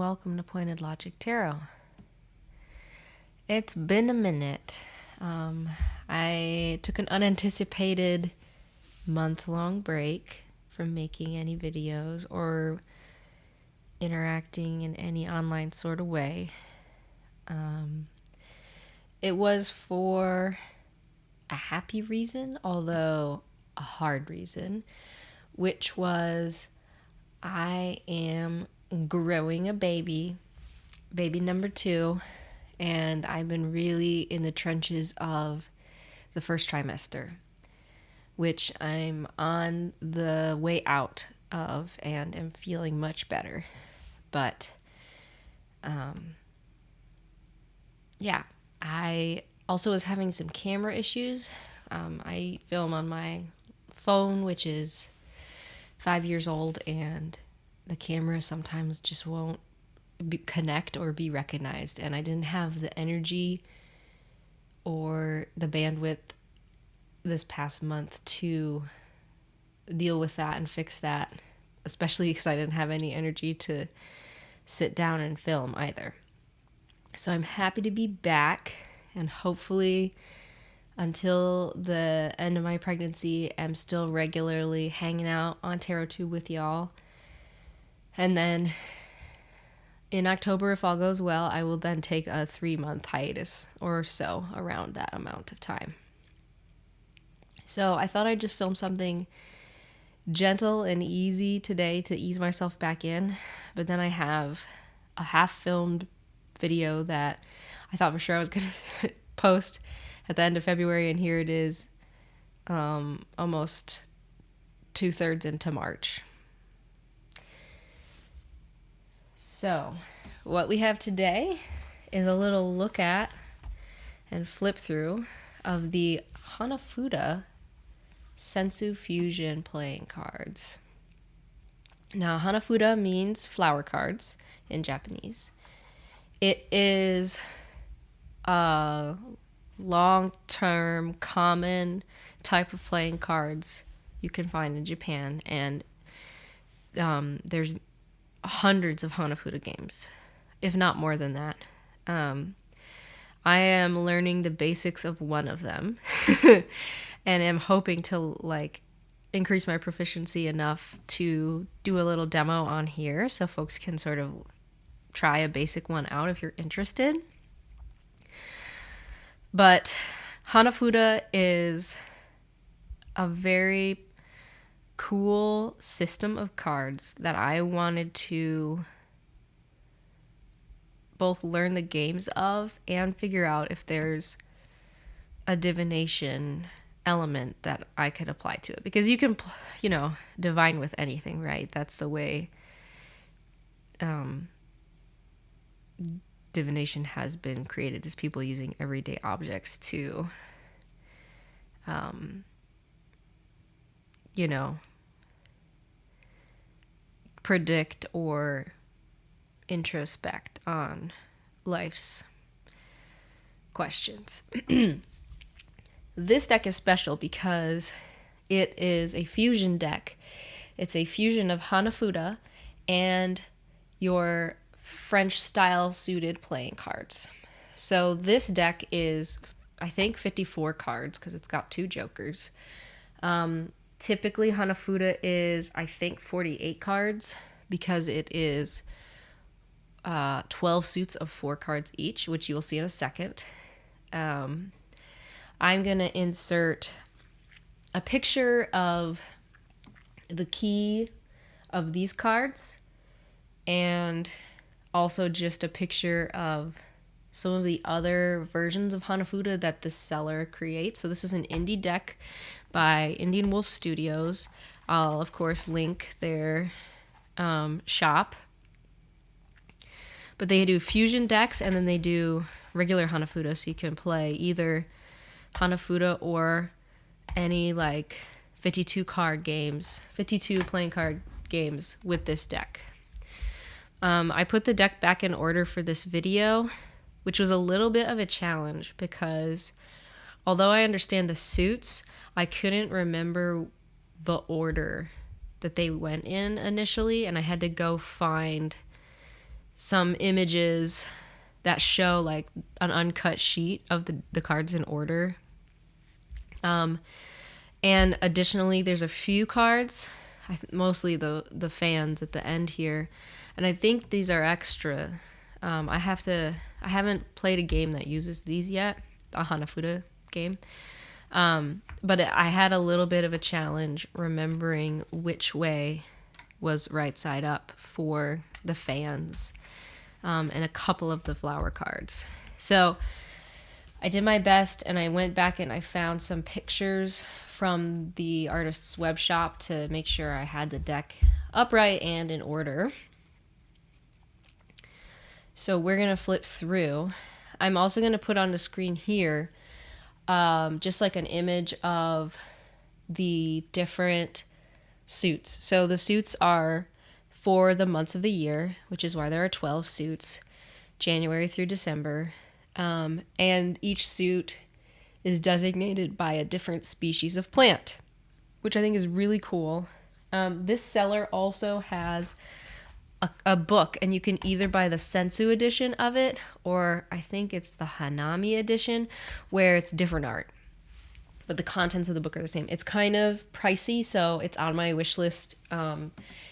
welcome to Pointed Logic Tarot. It's been a minute. I took an unanticipated month-long break from making any videos or interacting in any online sort of way. It was for a happy reason, although a hard reason, which was I am growing a baby number 2, and I've been really in the trenches of the first trimester, which I'm on the way out of and am feeling much better. But I also was having some camera issues. I film on my phone, which is 5 years old, and the camera sometimes just won't connect or be recognized, and I didn't have the energy or the bandwidth this past month to deal with that and fix that, especially because I didn't have any energy to sit down and film either. So I'm happy to be back, and hopefully until the end of my pregnancy, I'm still regularly hanging out on TarotTube with y'all. And then in October, if all goes well, I will then take a 3-month hiatus or so, around that amount of time. So I thought I'd just film something gentle and easy today to ease myself back in. But then I have a half-filmed video that I thought for sure I was going to post at the end of February, and here it is, almost 2/3 into March. So, what we have today is a little look at and flip through of the Hanafuda Sensu Fusion playing cards. Now, Hanafuda means flower cards in Japanese. It is a long-term, common type of playing cards you can find in Japan, and there's hundreds of Hanafuda games, if not more than that. I am learning the basics of one of them and am hoping to increase my proficiency enough to do a little demo on here so folks can sort of try a basic one out if you're interested. But Hanafuda is a very cool system of cards that I wanted to both learn the games of and figure out if there's a divination element that I could apply to it. Because you can, divine with anything, right? That's the way divination has been created, is people using everyday objects to predict or introspect on life's questions. This deck is special because it is a fusion deck. It's a fusion of Hanafuda and your French style suited playing cards. So this deck is, I think, 54 cards because it's got 2 jokers. Typically Hanafuda is, I think, 48 cards because it is 12 suits of 4 cards each, which you will see in a second. I'm going to insert a picture of the key of these cards and also just a picture of some of the other versions of Hanafuda that the seller creates. So this is an indie deck by Indian Wolf Studios. I'll, of course, link their shop. But they do fusion decks, and then they do regular Hanafuda, so you can play either Hanafuda or any 52 playing card games with this deck. I put the deck back in order for this video, which was a little bit of a challenge because although I understand the suits, I couldn't remember the order that they went in initially, and I had to go find some images that show like an uncut sheet of the cards in order. And additionally, there's a few cards, mostly the fans at the end here, and I think these are extra. I haven't played a game that uses these yet, a Hanafuda game. But I had a little bit of a challenge remembering which way was right side up for the fans, and a couple of the flower cards. So I did my best, and I went back and I found some pictures from the artist's web shop to make sure I had the deck upright and in order. So we're going to flip through. I'm also going to put on the screen here just like an image of the different suits. So the suits are for the months of the year, which is why there are 12 suits, January through December. And each suit is designated by a different species of plant, which I think is really cool. This seller also has a book, and you can either buy the Sensu edition of it, or I think it's the Hanami edition, where it's different art. But the contents of the book are the same. It's kind of pricey, so it's on my wish list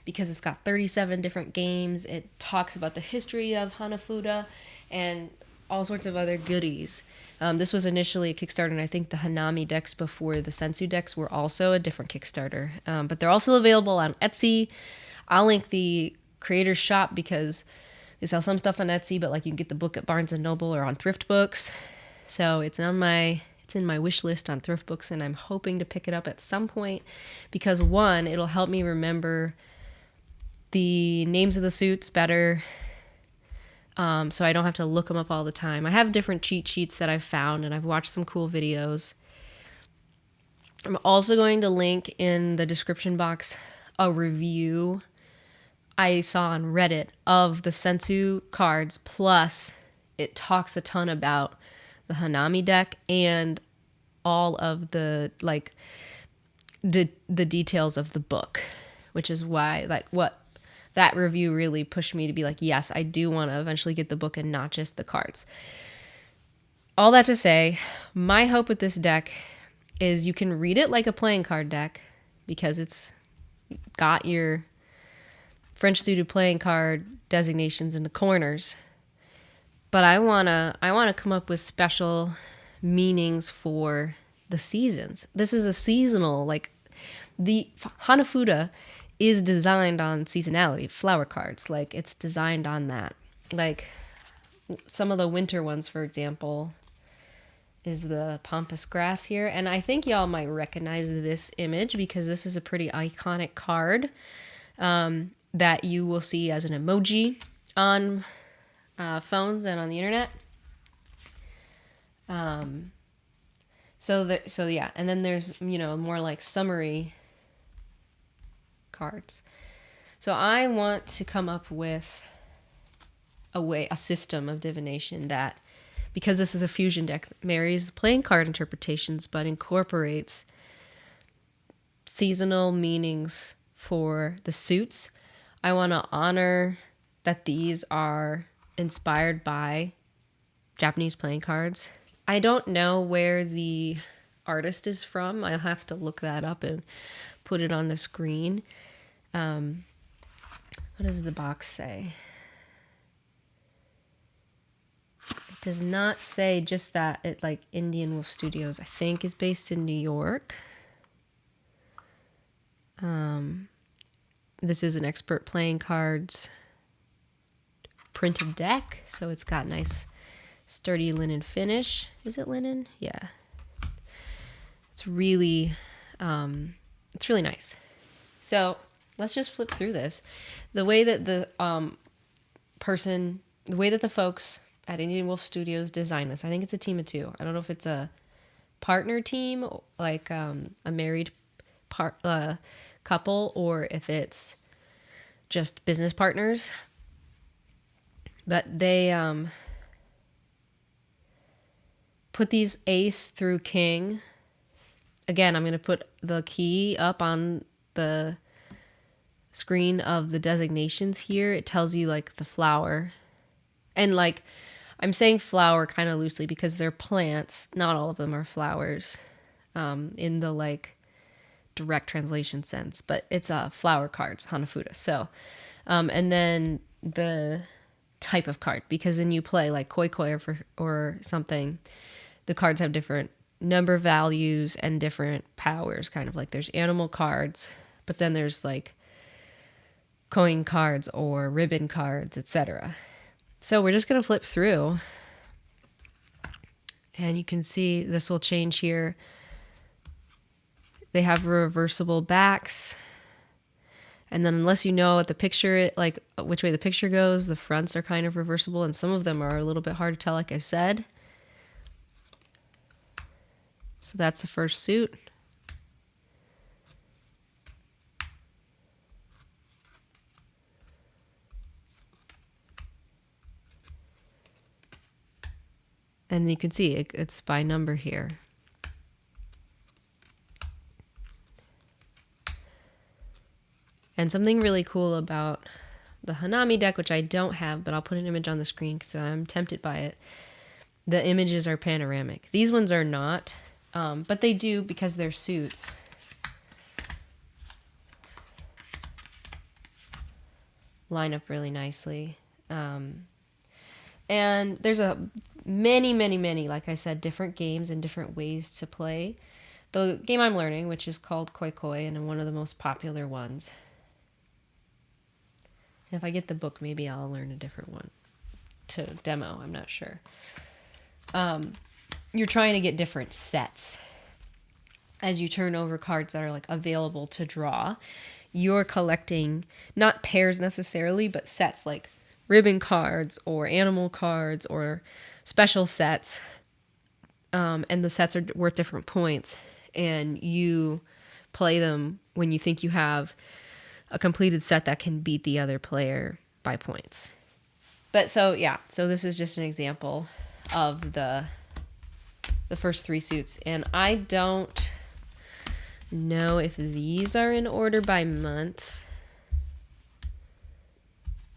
because it's got 37 different games. It talks about the history of Hanafuda and all sorts of other goodies. This was initially a Kickstarter, and I think the Hanami decks before the Sensu decks were also a different Kickstarter. But they're also available on Etsy. I'll link the creator's shop because they sell some stuff on Etsy, but like you can get the book at Barnes & Noble or on Thrift Books. So it's in my wish list on Thrift Books, and I'm hoping to pick it up at some point because one, it'll help me remember the names of the suits better, so I don't have to look them up all the time. I have different cheat sheets that I've found, and I've watched some cool videos. I'm also going to link in the description box a review I saw on Reddit of the Sensu cards, plus it talks a ton about the Hanami deck and all of the the details of the book, which is why what that review really pushed me to be like, yes, I do want to eventually get the book and not just the cards. All that to say, my hope with this deck is you can read it like a playing card deck because it's got your French suited playing card designations in the corners. But I wanna come up with special meanings for the seasons. This is a seasonal, like the Hanafuda is designed on seasonality, flower cards. Like it's designed on that. Like some of the winter ones, for example, is the pampas grass here. And I think y'all might recognize this image because this is a pretty iconic card that you will see as an emoji on phones and on the internet. So yeah, and then there's, more like summary cards. So I want to come up with a system of divination that, because this is a fusion deck, marries the playing card interpretations but incorporates seasonal meanings for the suits. I want to honor that these are inspired by Japanese playing cards. I don't know where the artist is from. I'll have to look that up and put it on the screen. What does the box say? It does not say just that it Indian Wolf Studios, I think, is based in New York. This is an expert playing cards printed deck, so it's got nice sturdy linen finish. Is it linen? Yeah. It's really nice. So let's just flip through this. The way that the folks at Indian Wolf Studios design this, I think it's a team of two. I don't know if it's a partner team, like a married couple, or if it's just business partners. But they put these ace through king. Again, I'm going to put the key up on the screen of the designations here, it tells you like the flower. And like, I'm saying flower kind of loosely because they're plants. Not all of them are flowers in the like direct translation sense, but it's flower cards, Hanafuda. So, and then the type of card, because when you play like koi koi or something, the cards have different number values and different powers, kind of like there's animal cards, but then there's like coin cards or ribbon cards, etc. So we're just going to flip through and you can see this will change here. They have reversible backs. And then unless you know at the picture, like which way the picture goes, the fronts are kind of reversible and some of them are a little bit hard to tell, like I said. So that's the first suit. And you can see it's by number here. And something really cool about the Hanami deck, which I don't have, but I'll put an image on the screen because I'm tempted by it. The images are panoramic. These ones are not, but they do because they're suits. Line up really nicely. And there's many, like I said, different games and different ways to play. The game I'm learning, which is called Koi Koi, and one of the most popular ones. And if I get the book, maybe I'll learn a different one to demo. I'm not sure. You're trying to get different sets. As you turn over cards that are like available to draw, you're collecting not pairs necessarily, but sets like ribbon cards or animal cards or special sets. And the sets are worth different points. And you play them when you think you have a completed set that can beat the other player by points. But so, yeah, so this is just an example of the first three suits. And I don't know if these are in order by month.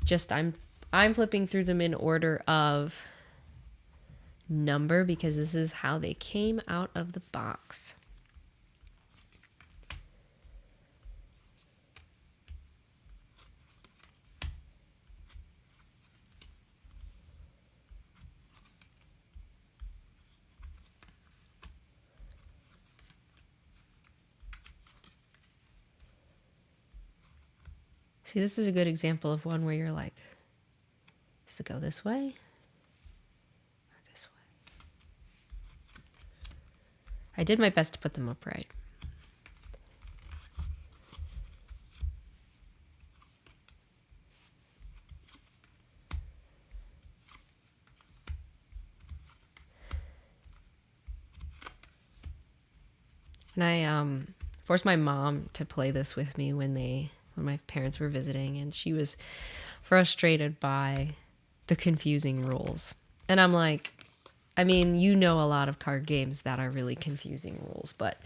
Just I'm flipping through them in order of number because this is how they came out of the box. See, this is a good example of one where you're like, does it go this way or this way? I did my best to put them up right. And I forced my mom to play this with me when my parents were visiting, and she was frustrated by the confusing rules. And I'm like, I mean, you know a lot of card games that are really confusing rules, but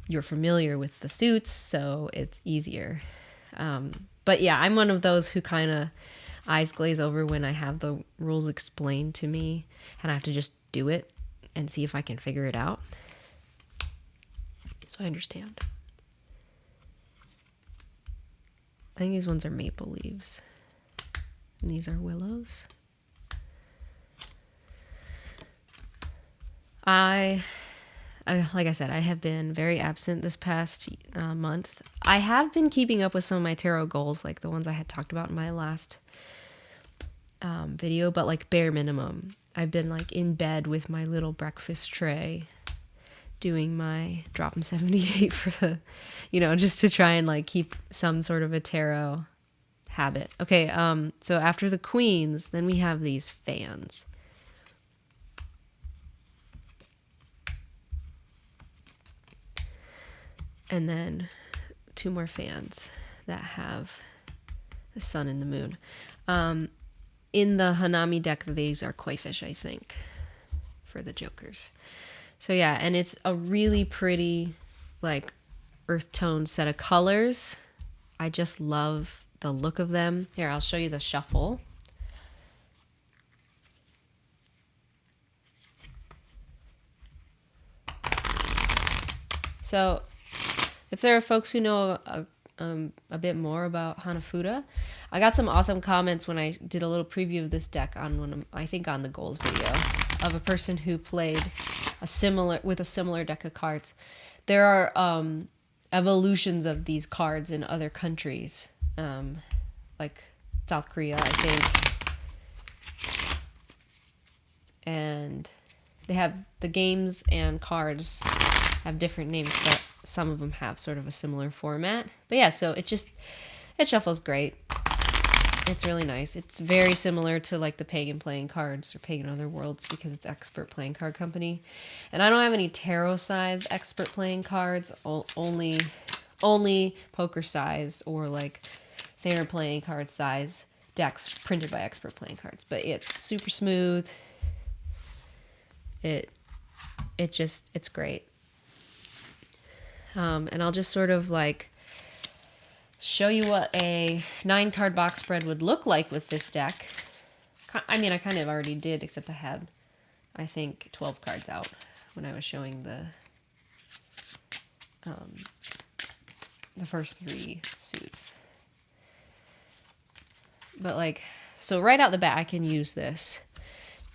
you're familiar with the suits, so it's easier. But yeah, I'm one of those who kind of eyes glaze over when I have the rules explained to me, and I have to just do it and see if I can figure it out. So I understand. I think these ones are maple leaves. And these are willows. Like I said, I have been very absent this past month. I have been keeping up with some of my tarot goals, like the ones I had talked about in my last video, but like bare minimum. I've been like in bed with my little breakfast tray doing my drop 'em 78 for the, just to try and like keep some sort of a tarot habit. Okay, so after the queens, then we have these fans. And then two more fans that have the sun and the moon. In the Hanami deck, these are koi fish, I think, for the jokers. So yeah, and it's a really pretty, like, earth tone set of colors. I just love the look of them. Here, I'll show you the shuffle. So, if there are folks who know a bit more about Hanafuda, I got some awesome comments when I did a little preview of this deck on one of, I think on the goals video, of a person who played a similar deck of cards. There are evolutions of these cards in other countries, like South Korea, I think, and they have the games and cards have different names, but some of them have sort of a similar format. But yeah, so it shuffles great. It's really nice. It's very similar to like the Pagan playing cards or Pagan Other Worlds because it's Expert Playing Card Company. And I don't have any tarot size Expert Playing cards, only poker size or like standard playing card size decks printed by Expert Playing Cards. But it's super smooth. It's great. And I'll just sort of like show you what a 9-card box spread would look like with this deck. I mean, I kind of already did, except I had, I think, 12 cards out when I was showing the first 3 suits. But like, so right out the bat, I can use this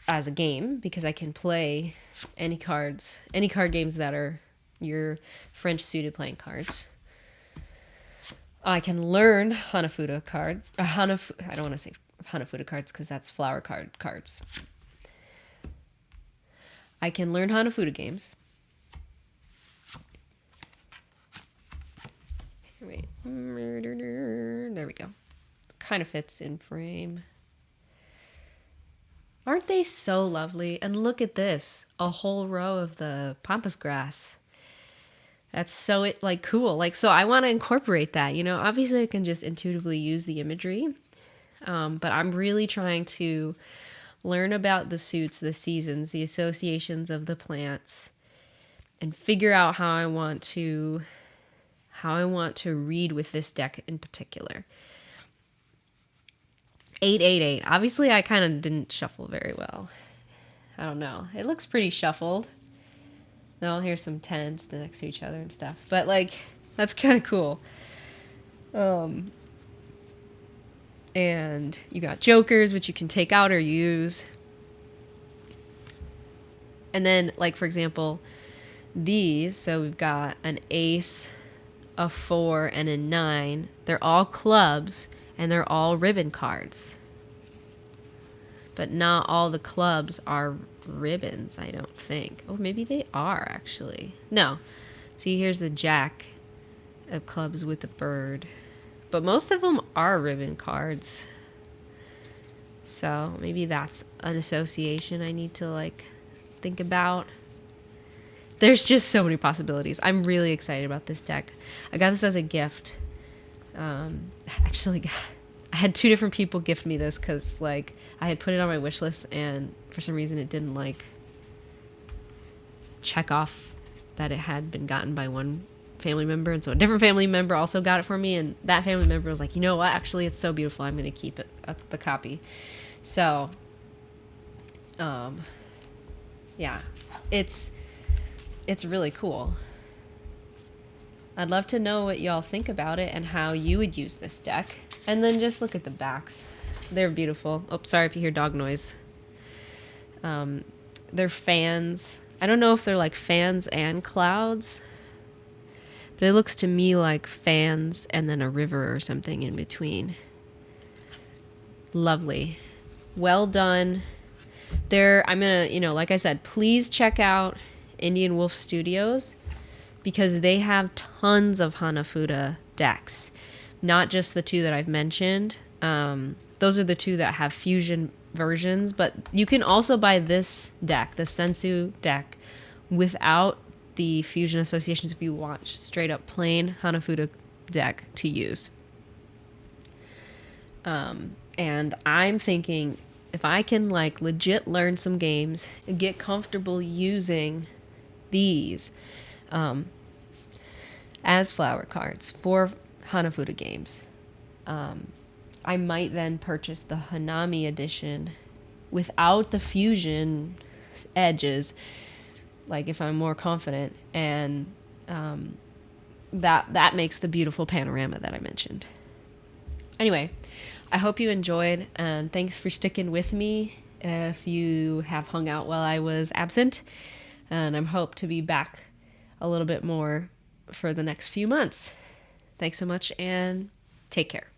as a game because I can play any card games that are your French suited playing cards. I can learn Hanafuda card. I don't want to say Hanafuda cards because that's flower cards. I can learn Hanafuda games. Wait. There we go. Kind of fits in frame. Aren't they so lovely? And look at this. A whole row of the pampas grass. That's so cool. Like, so I want to incorporate that, you know, obviously I can just intuitively use the imagery. But I'm really trying to learn about the suits, the seasons, the associations of the plants, and figure out how I want to read with this deck in particular. 888. Obviously I kind of didn't shuffle very well. I don't know. It looks pretty shuffled. No, here's some 10s next to each other and stuff. But, like, that's kind of cool. And you got jokers, which you can take out or use. And then, like, for example, these. So we've got an ace, a 4, and a 9. They're all clubs, and they're all ribbon cards. But not all the clubs are ribbons, I don't think. Oh, maybe they are, actually. No. See, here's the jack of clubs with the bird. But most of them are ribbon cards. So maybe that's an association I need to, like, think about. There's just so many possibilities. I'm really excited about this deck. I got this as a gift. Actually, I had 2 different people gift me this because, like, I had put it on my wish list and for some reason it didn't, like, check off that it had been gotten by one family member. And so a different family member also got it for me. And that family member was like, you know what? Actually, it's so beautiful. I'm going to keep it, the copy. So, yeah, it's really cool. I'd love to know what y'all think about it and how you would use this deck. And then just look at the backs. They're beautiful. Oh, sorry if you hear dog noise. They're fans. I don't know if they're like fans and clouds, but it looks to me like fans and then a river or something in between. Lovely. Well done. I'm going to, like I said, please check out Indian Wolf Studios because they have tons of Hanafuda decks. Not just the 2 that I've mentioned. Those are the 2 that have fusion versions, but you can also buy this deck, the Sensu deck, without the fusion associations if you want straight up plain Hanafuda deck to use. And I'm thinking if I can like legit learn some games and get comfortable using these as flower cards for Hanafuda games. I might then purchase the Hanami edition without the fusion edges, like if I'm more confident, and that makes the beautiful panorama that I mentioned. Anyway, I hope you enjoyed, and thanks for sticking with me if you have hung out while I was absent, and I hope to be back a little bit more for the next few months. Thanks so much, and take care.